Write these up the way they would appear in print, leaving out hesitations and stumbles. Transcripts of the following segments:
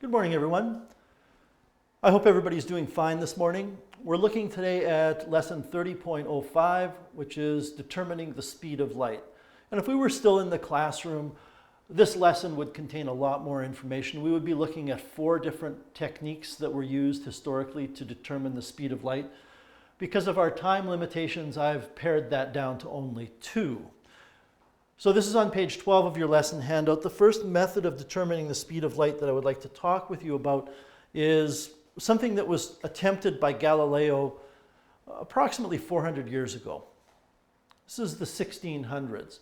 Good morning, everyone. I hope everybody's doing fine this morning. We're looking today at lesson 30.05, which is determining the speed of light. And if we were still in the classroom, this lesson would contain a lot more information. We would be looking at 4 different techniques that were used historically to determine the speed of light. Because of our time limitations, I've pared that down to only 2. So this is on page 12 of your lesson handout. The first method of determining the speed of light that I would like to talk with you about is something that was attempted by Galileo approximately 400 years ago. This is the 1600s.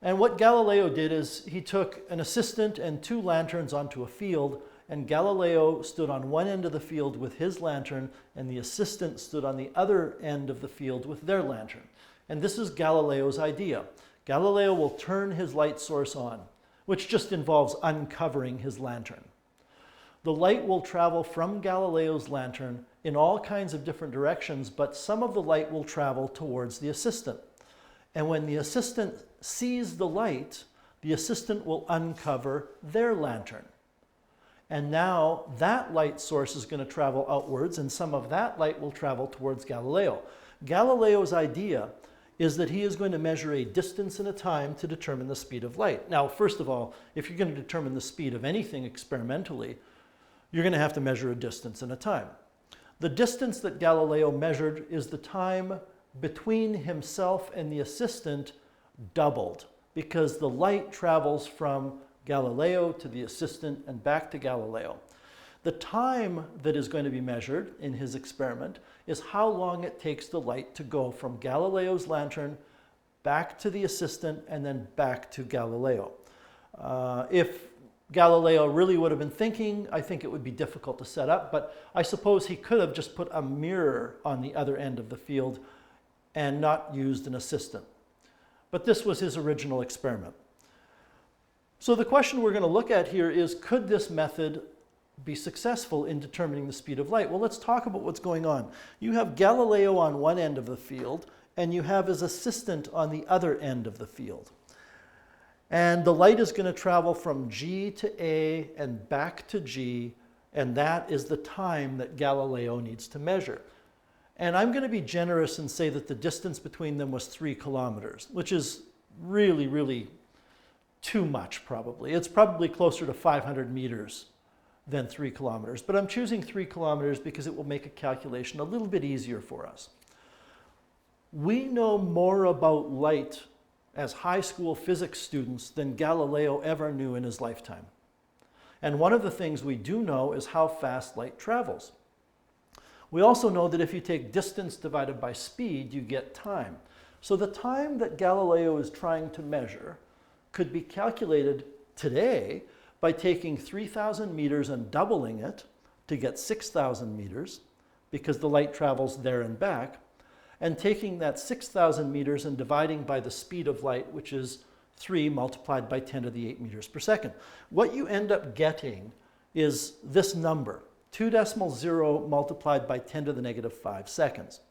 And what Galileo did is he took an assistant and 2 lanterns onto a field, and Galileo stood on one end of the field with his lantern, and the assistant stood on the other end of the field with their lantern. And this is Galileo's idea. Galileo will turn his light source on, which just involves uncovering his lantern. The light will travel from Galileo's lantern in all kinds of different directions, but some of the light will travel towards the assistant. And when the assistant sees the light, the assistant will uncover their lantern. And now that light source is going to travel outwards, and some of that light will travel towards Galileo. Galileo's idea is that he is going to measure a distance and a time to determine the speed of light. Now, first of all, if you're going to determine the speed of anything experimentally, you're going to have to measure a distance and a time. The distance that Galileo measured is the time between himself and the assistant doubled, because the light travels from Galileo to the assistant and back to Galileo. The time that is going to be measured in his experiment is how long it takes the light to go from Galileo's lantern back to the assistant and then back to Galileo. If Galileo really would have been thinking, I think it would be difficult to set up, but I suppose he could have just put a mirror on the other end of the field and not used an assistant. But this was his original experiment. So the question we're going to look at here is, could this method be successful in determining the speed of light? Well, let's talk about what's going on. You have Galileo on one end of the field, and you have his assistant on the other end of the field. And the light is going to travel from G to A and back to G, and that is the time that Galileo needs to measure. And I'm going to be generous and say that the distance between them was 3 kilometers, which is really, really too much probably. It's probably closer to 500 meters than 3 kilometers. But I'm choosing 3 kilometers because it will make a calculation a little bit easier for us. We know more about light as high school physics students than Galileo ever knew in his lifetime. And one of the things we do know is how fast light travels. We also know that if you take distance divided by speed, you get time. So the time that Galileo is trying to measure could be calculated today by taking 3,000 meters and doubling it to get 6,000 meters, because the light travels there and back, and taking that 6,000 meters and dividing by the speed of light, which is 3 multiplied by 10 to the 8 meters per second. What you end up getting is this number, 2.0 multiplied by 10 to the negative 5 seconds.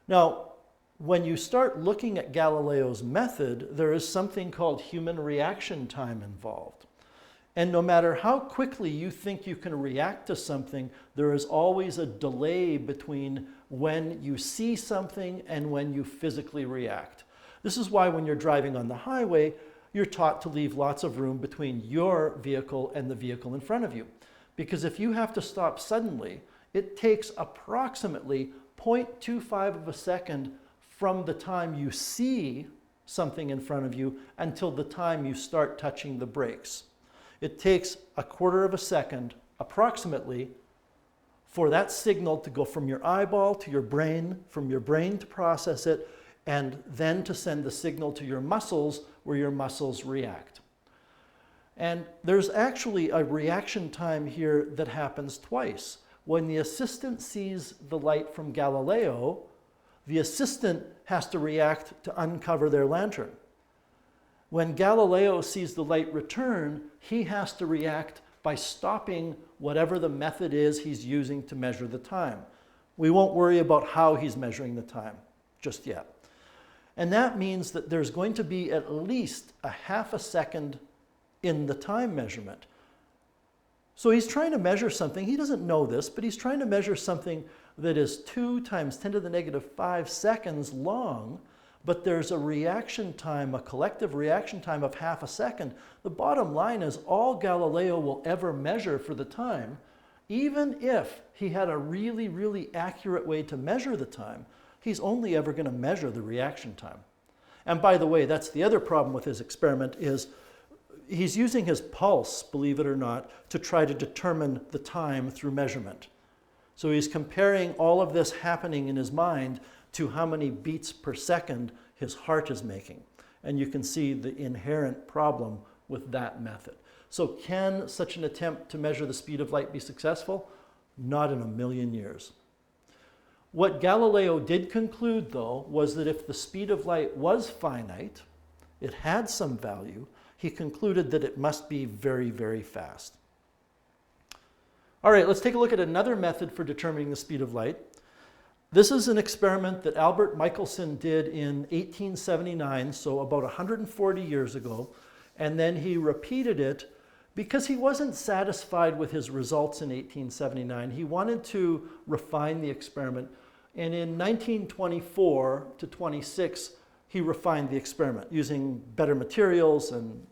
Now, when you start looking at Galileo's method, there is something called human reaction time involved. And no matter how quickly you think you can react to something, there is always a delay between when you see something and when you physically react. This is why when you're driving on the highway, you're taught to leave lots of room between your vehicle and the vehicle in front of you. Because if you have to stop suddenly, it takes approximately 0.25 of a second from the time you see something in front of you until the time you start touching the brakes. It takes 1/4 of a second, approximately, for that signal to go from your eyeball to your brain, from your brain to process it, and then to send the signal to your muscles, where your muscles react. And there's actually a reaction time here that happens twice. When the assistant sees the light from Galileo, the assistant has to react to uncover their lantern. When Galileo sees the light return, he has to react by stopping whatever the method is he's using to measure the time. We won't worry about how he's measuring the time just yet. And that means that there's going to be at least a half a second in the time measurement. So he's trying to measure something. He doesn't know this, but he's trying to measure something that is 2 times 10 to the negative 5 seconds long, but there's a reaction time, a collective reaction time of half a second. The bottom line is all Galileo will ever measure for the time, even if he had a really, really accurate way to measure the time, he's only ever going to measure the reaction time. And by the way, that's the other problem with his experiment is he's using his pulse, believe it or not, to try to determine the time through measurement. So he's comparing all of this happening in his mind to how many beats per second his heart is making. And you can see the inherent problem with that method. So can such an attempt to measure the speed of light be successful? Not in a million years. What Galileo did conclude, though, was that if the speed of light was finite, it had some value, he concluded that it must be very, very fast. All right, let's take a look at another method for determining the speed of light. This is an experiment that Albert Michelson did in 1879, so about 140 years ago, and then he repeated it because he wasn't satisfied with his results in 1879. He wanted to refine the experiment, and in 1924 to 26, he refined the experiment using better materials and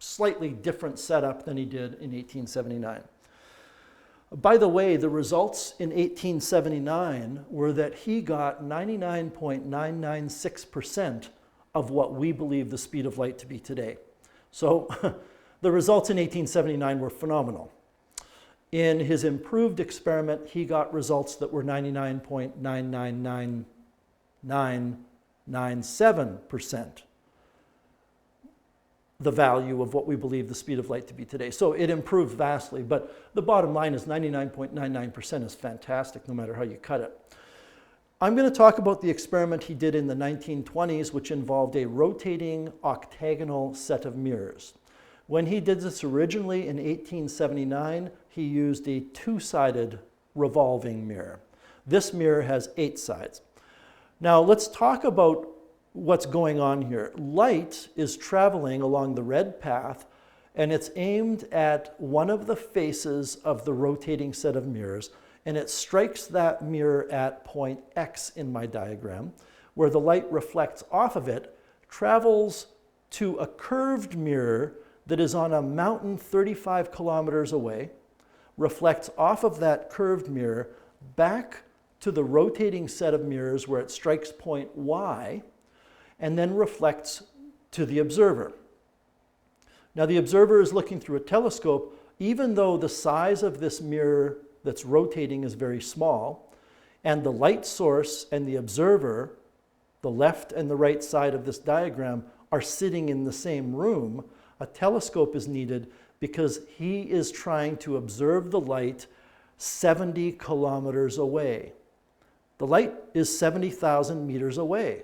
slightly different setup than he did in 1879. By the way, the results in 1879 were that he got 99.996% of what we believe the speed of light to be today. So the results in 1879 were phenomenal. In his improved experiment, he got results that were 99.99997%. The value of what we believe the speed of light to be today. So it improved vastly, but the bottom line is 99.99% is fantastic no matter how you cut it. I'm going to talk about the experiment he did in the 1920s, which involved a rotating octagonal set of mirrors. When he did this originally in 1879, he used a two-sided revolving mirror. This mirror has 8 sides. Now let's talk about what's going on here. Light is traveling along the red path, and it's aimed at one of the faces of the rotating set of mirrors, and it strikes that mirror at point X in my diagram, where the light reflects off of it, travels to a curved mirror that is on a mountain 35 kilometers away, reflects off of that curved mirror back to the rotating set of mirrors where it strikes point Y, and then reflects to the observer. Now the observer is looking through a telescope. Even though the size of this mirror that's rotating is very small, and the light source and the observer, the left and the right side of this diagram, are sitting in the same room, a telescope is needed because he is trying to observe the light 70 kilometers away. The light is 70,000 meters away.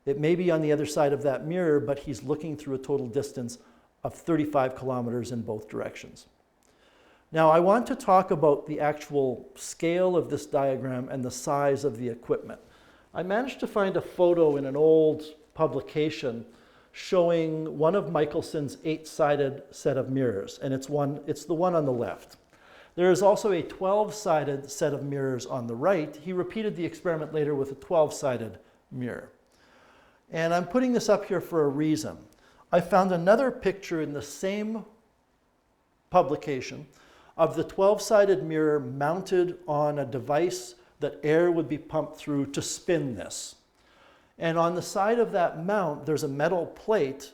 It may be on the other side of that mirror, but he's looking through a total distance of 35 kilometers in both directions. Now, I want to talk about the actual scale of this diagram and the size of the equipment. I managed to find a photo in an old publication showing one of Michelson's 8-sided set of mirrors, and it's the one on the left. There is also a 12-sided set of mirrors on the right. He repeated the experiment later with a 12-sided mirror. And I'm putting this up here for a reason. I found another picture in the same publication of the 12-sided mirror mounted on a device that air would be pumped through to spin this. And on the side of that mount, there's a metal plate.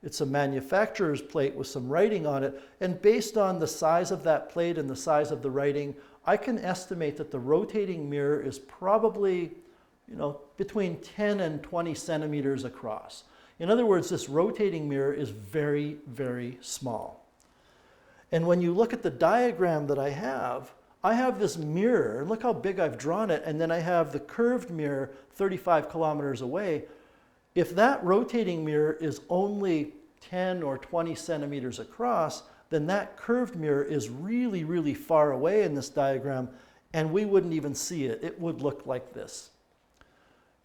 It's a manufacturer's plate with some writing on it. And based on the size of that plate and the size of the writing, I can estimate that the rotating mirror is probably between 10 and 20 centimeters across. In other words, this rotating mirror is very, very small. And when you look at the diagram that I have this mirror, and look how big I've drawn it, and then I have the curved mirror 35 kilometers away. If that rotating mirror is only 10 or 20 centimeters across, then that curved mirror is really, really far away in this diagram, and we wouldn't even see it. It would look like this.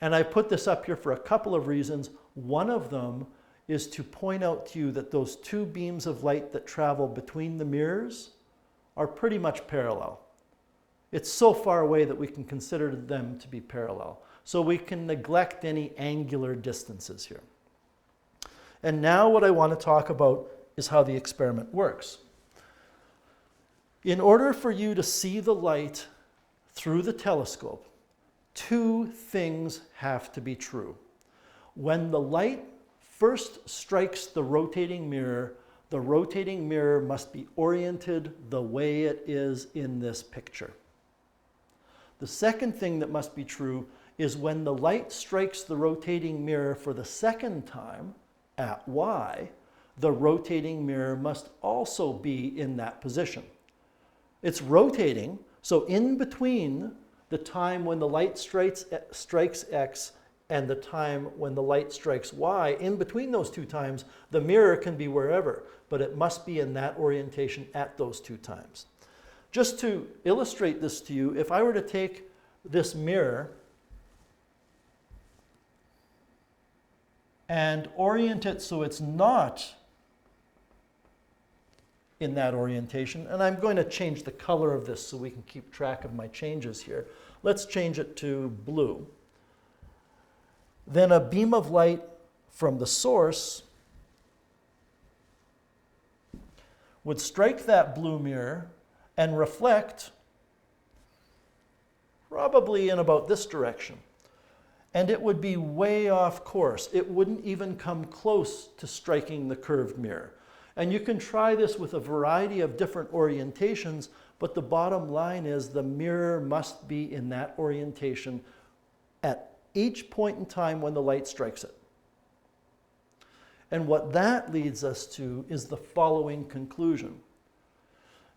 And I put this up here for a couple of reasons. One of them is to point out to you that those two beams of light that travel between the mirrors are pretty much parallel. It's so far away that we can consider them to be parallel. So we can neglect any angular distances here. And now what I want to talk about is how the experiment works. In order for you to see the light through the telescope, two things have to be true. When the light first strikes the rotating mirror must be oriented the way it is in this picture. The second thing that must be true is when the light strikes the rotating mirror for the second time at y, the rotating mirror must also be in that position. It's rotating, so in between the time when the light strikes x and the time when the light strikes y, in between those two times, the mirror can be wherever, but it must be in that orientation at those two times. Just to illustrate this to you, if I were to take this mirror and orient it so it's not in that orientation, and I'm going to change the color of this so we can keep track of my changes here. Let's change it to blue. Then a beam of light from the source would strike that blue mirror and reflect probably in about this direction. And it would be way off course. It wouldn't even come close to striking the curved mirror. And you can try this with a variety of different orientations, but the bottom line is the mirror must be in that orientation at each point in time when the light strikes it. And what that leads us to is the following conclusion.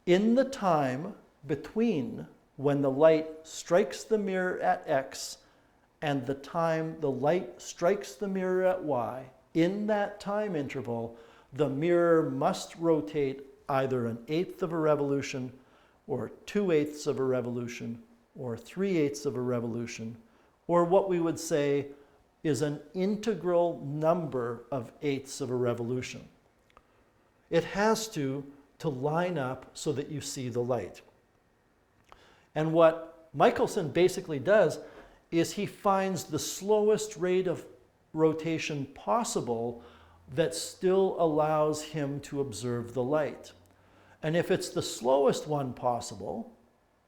In the time between when the light strikes the mirror at x and the time the light strikes the mirror at y, in that time interval, the mirror must rotate either 1/8 of a revolution, or 2/8 of a revolution, or 3/8 of a revolution, or what we would say is an integral number of eighths of a revolution. It has to line up so that you see the light. And what Michelson basically does is he finds the slowest rate of rotation possible that still allows him to observe the light. And if it's the slowest one possible,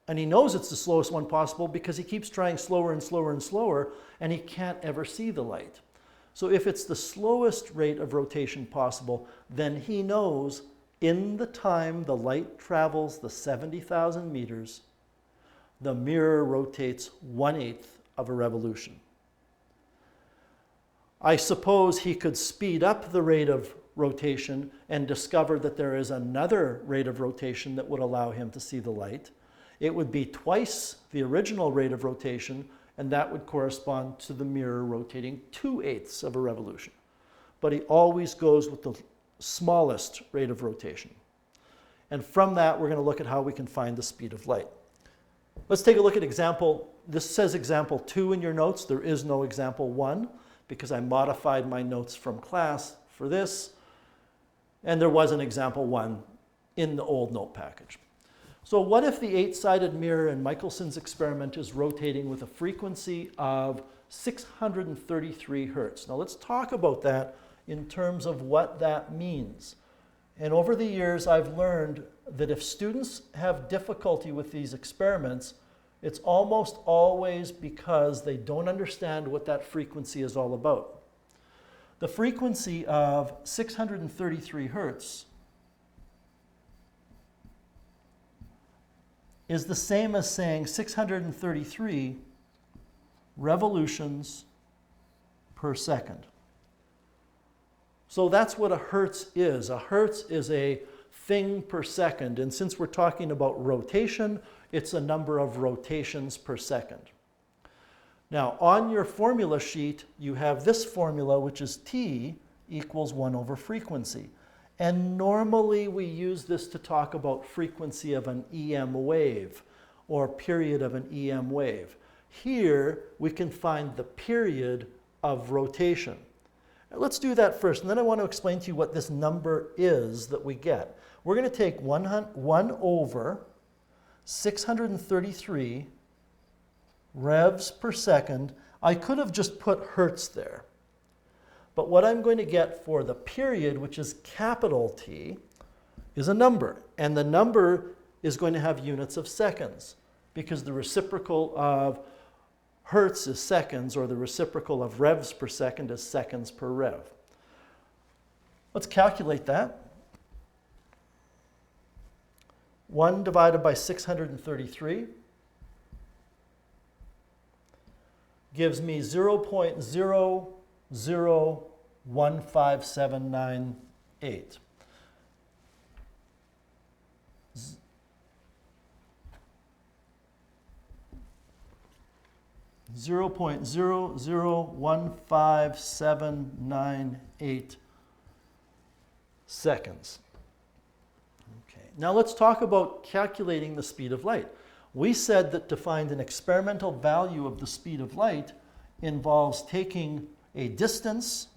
and he knows it's the slowest one possible because he keeps trying slower and slower and slower, and he can't ever see the light. So if it's the slowest rate of rotation possible, then he knows in the time the light travels the 70,000 meters, the mirror rotates 1/8 of a revolution. I suppose he could speed up the rate of rotation and discover that there is another rate of rotation that would allow him to see the light. It would be twice the original rate of rotation, and that would correspond to the mirror rotating 2/8 of a revolution. But he always goes with the smallest rate of rotation. And from that, we're going to look at how we can find the speed of light. Let's take a look at example. This says example 2 in your notes. There is no example 1 because I modified my notes from class for this. And there was an example 1 in the old note package. So what if the 8-sided mirror in Michelson's experiment is rotating with a frequency of 633 Hertz? Now let's talk about that in terms of what that means. And over the years, I've learned that if students have difficulty with these experiments, it's almost always because they don't understand what that frequency is all about. The frequency of 633 Hertz is the same as saying 633 revolutions per second. So that's what a Hertz is. A Hertz is a thing per second, and since we're talking about rotation, it's a number of rotations per second. Now, on your formula sheet, you have this formula, which is T equals 1 over frequency. And normally we use this to talk about frequency of an EM wave or period of an EM wave. Here we can find the period of rotation. Let's do that first, and then I want to explain to you what this number is that we get. We're going to take 1 over 633 revs per second. I could have just put Hertz there. But what I'm going to get for the period, which is capital T, is a number. And the number is going to have units of seconds, because the reciprocal of Hertz is seconds, or the reciprocal of revs per second is seconds per rev. Let's calculate that. 1 divided by 633 gives me 0.001578. 0.001578 seconds. Okay. Now let's talk about calculating the speed of light. We said that to find an experimental value of the speed of light involves taking a distance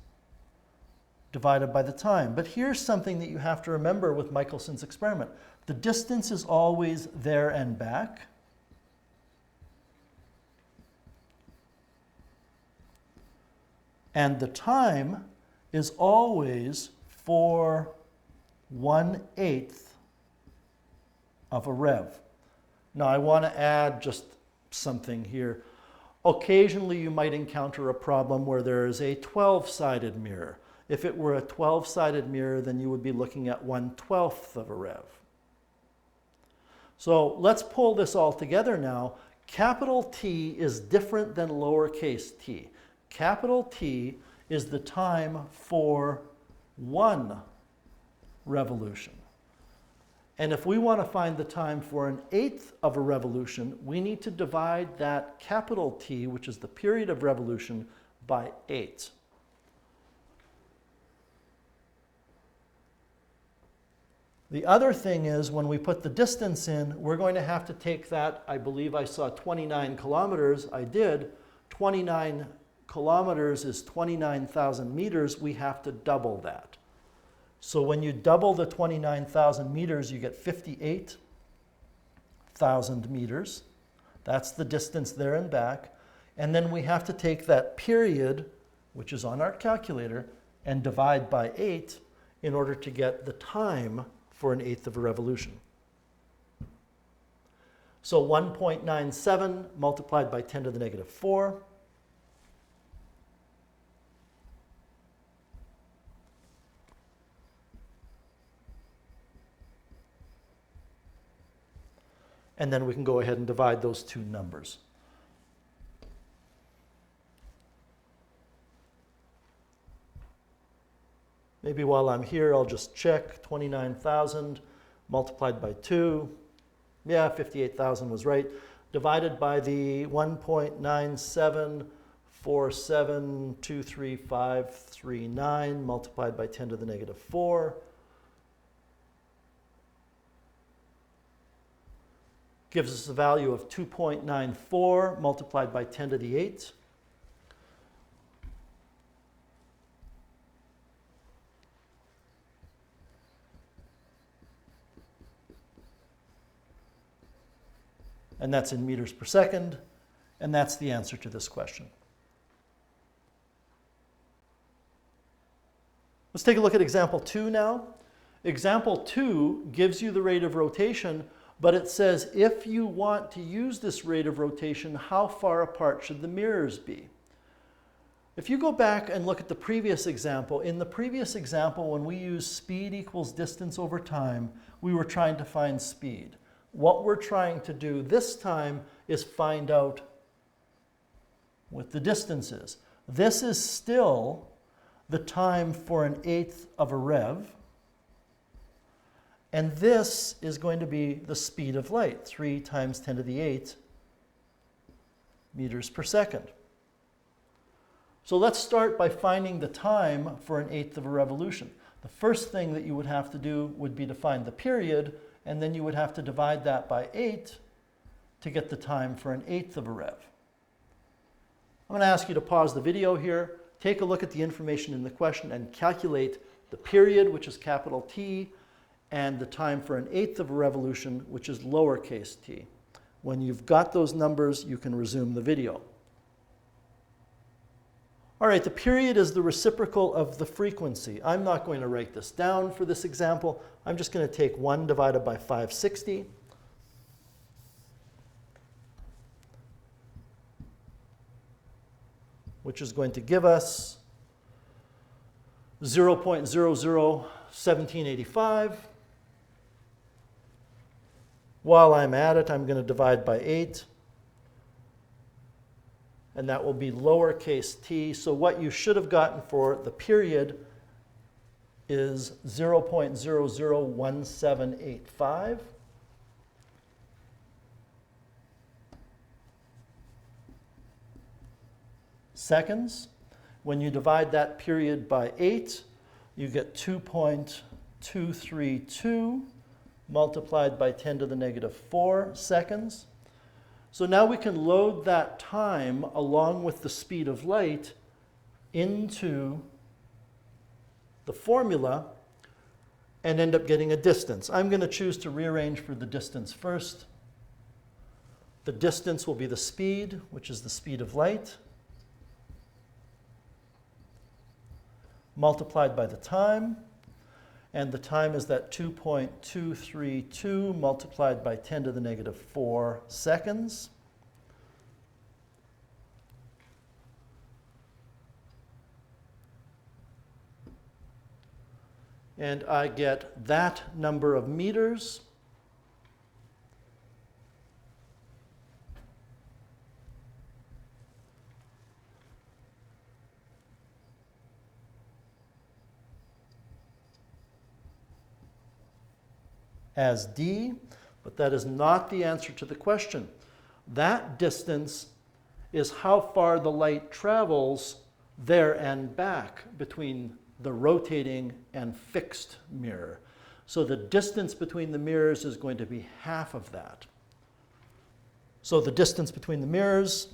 divided by the time. But here's something that you have to remember with Michelson's experiment. The distance is always there and back. And the time is always for 1/8 of a rev. Now I want to add just something here. Occasionally you might encounter a problem where there is a 12-sided mirror. If it were a 12-sided mirror, then you would be looking at 1/12 of a rev. So let's pull this all together now. Capital T is different than lowercase t. Capital T is the time for 1 revolution. And if we want to find the time for 1/8 of a revolution, we need to divide that capital T, which is the period of revolution, by 8. The other thing is, when we put the distance in, we're going to have to take that, I believe I saw 29 kilometers, I did. 29 kilometers is 29,000 meters, we have to double that. So when you double the 29,000 meters, you get 58,000 meters. That's the distance there and back. And then we have to take that period, which is on our calculator, and divide by 8 in order to get the time for 1/8 of a revolution. So 1.97 multiplied by 10 to the negative 4. And then we can go ahead and divide those two numbers. Maybe while I'm here, I'll just check. 29,000 multiplied by 2. Yeah, 58,000 was right. Divided by the 1.974723539 multiplied by 10 to the negative 4. Gives us a value of 2.94 multiplied by 10 to the 8. And that's in meters per second, and that's the answer to this question. Let's take a look at example 2 now. Example 2 gives you the rate of rotation, but it says if you want to use this rate of rotation, how far apart should the mirrors be? If you go back and look at the previous example, in the previous example when we used speed equals distance over time, we were trying to find speed. What we're trying to do this time is find out what the distance is. This is still the time for 1/8 of a rev. And this is going to be the speed of light, 3 times 10 to the 8 meters per second. So let's start by finding the time for 1/8 of a revolution. The first thing that you would have to do would be to find the period, and then you would have to divide that by 8 to get the time for 1/8 of a rev. I'm going to ask you to pause the video here, take a look at the information in the question and calculate the period, which is capital T, and the time for 1/8 of a revolution, which is lowercase t. When you've got those numbers, you can resume the video. All right, the period is the reciprocal of the frequency. I'm not going to write this down for this example. I'm just going to take 1 divided by 560. Which is going to give us 0.001785. While I'm at it, I'm going to divide by 8. And that will be lowercase t. So what you should have gotten for the period is 0.001785. Seconds. When you divide that period by 8, you get 2.232 multiplied by 10 to the negative 4 seconds. So now we can load that time along with the speed of light into the formula and end up getting a distance. I'm going to choose to rearrange for the distance first. The distance will be the speed, which is the speed of light, multiplied by the time. And the time is that 2.232 multiplied by 10 to the negative 4 seconds. And I get that number of meters. As d, but that is not the answer to the question. That distance is how far the light travels there and back between the rotating and fixed mirror. So the distance between the mirrors is going to be half of that. So the distance between the mirrors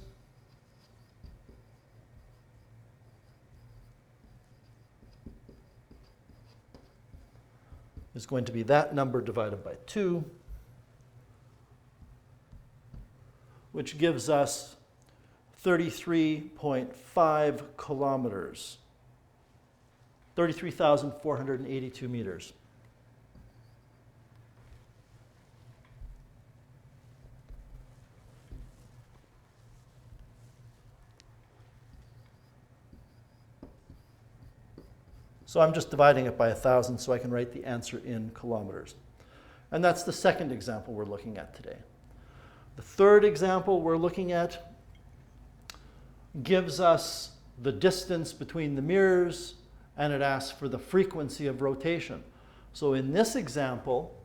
is going to be that number divided by 2, which gives us 33.5 kilometers, 33,482 meters. So I'm just dividing it by 1,000 so I can write the answer in kilometers. And that's the second example we're looking at today. The third example we're looking at gives us the distance between the mirrors, and it asks for the frequency of rotation. So in this example,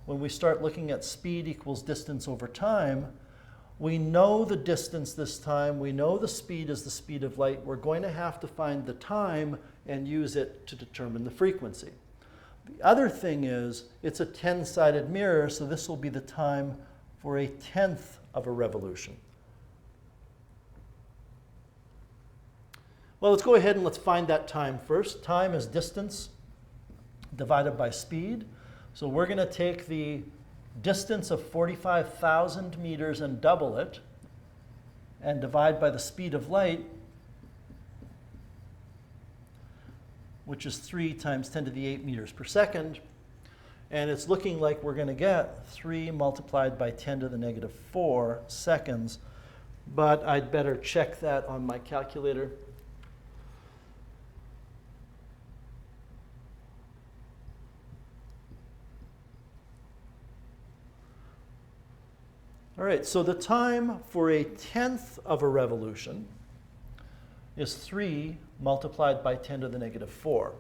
when we start looking at speed equals distance over time, we know the distance this time, we know the speed is the speed of light. We're going to have to find the time and use it to determine the frequency. The other thing is, it's a 10-sided mirror, so this will be the time for 1/10 of a revolution. Well, let's go ahead and let's find that time first. Time is distance divided by speed. So we're going to take the distance of 45,000 meters and double it, and divide by the speed of light, which is 3 times 10 to the 8 meters per second. And it's looking like we're going to get 3 multiplied by 10 to the negative 4 seconds. But I'd better check that on my calculator. All right, so the time for 1/10 of a revolution is 3 multiplied by 10 to the negative 4.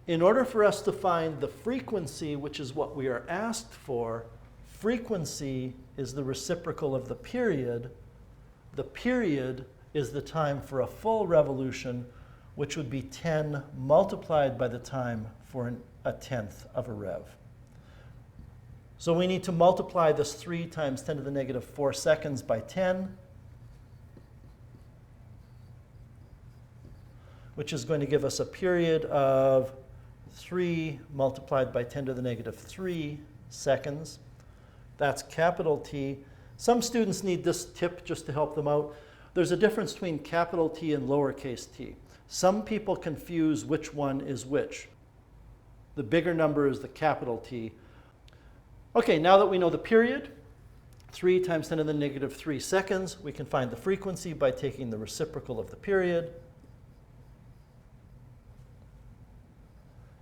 In order for us to find the frequency, which is what we are asked for, frequency is the reciprocal of the period. The period is the time for a full revolution, which would be 10 multiplied by the time for 1/10 of a rev. So we need to multiply this 3 times 10 to the negative 4 seconds by 10, which is going to give us a period of 3 multiplied by 10 to the negative 3 seconds. That's capital T. Some students need this tip just to help them out. There's a difference between capital T and lowercase t. Some people confuse which one is which. The bigger number is the capital T. Okay, now that we know the period, 3 times 10 to the negative 3 seconds, we can find the frequency by taking the reciprocal of the period.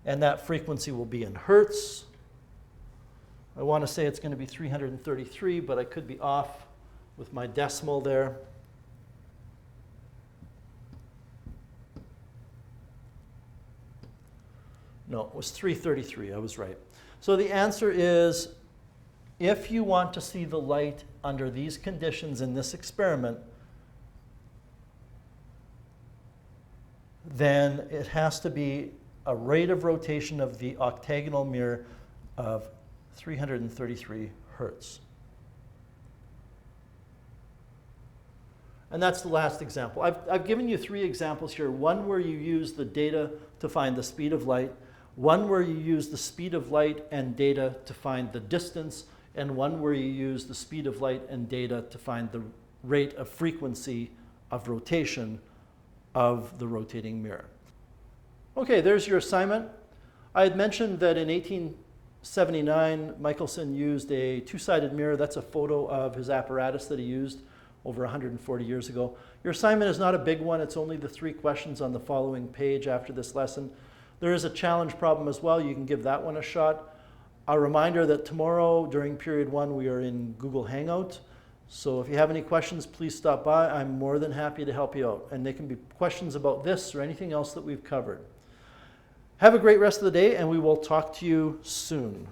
And that frequency will be in Hertz. I want to say it's going to be 333, but I could be off with my decimal there. No, it was 333, I was right. So the answer is, if you want to see the light under these conditions in this experiment, then it has to be a rate of rotation of the octagonal mirror of 333 Hertz. And that's the last example. I've given you 3 examples here. One where you use the data to find the speed of light, one where you use the speed of light and data to find the distance, and one where you use the speed of light and data to find the rate of frequency of rotation of the rotating mirror. Okay, there's your assignment. I had mentioned that in 1879, Michelson used a 2-sided mirror. That's a photo of his apparatus that he used over 140 years ago. Your assignment is not a big one. It's only the 3 questions on the following page after this lesson. There is a challenge problem as well. You can give that one a shot. A reminder that tomorrow during period 1 we are in Google Hangout. So if you have any questions, please stop by. I'm more than happy to help you out. And they can be questions about this or anything else that we've covered. Have a great rest of the day, and we will talk to you soon.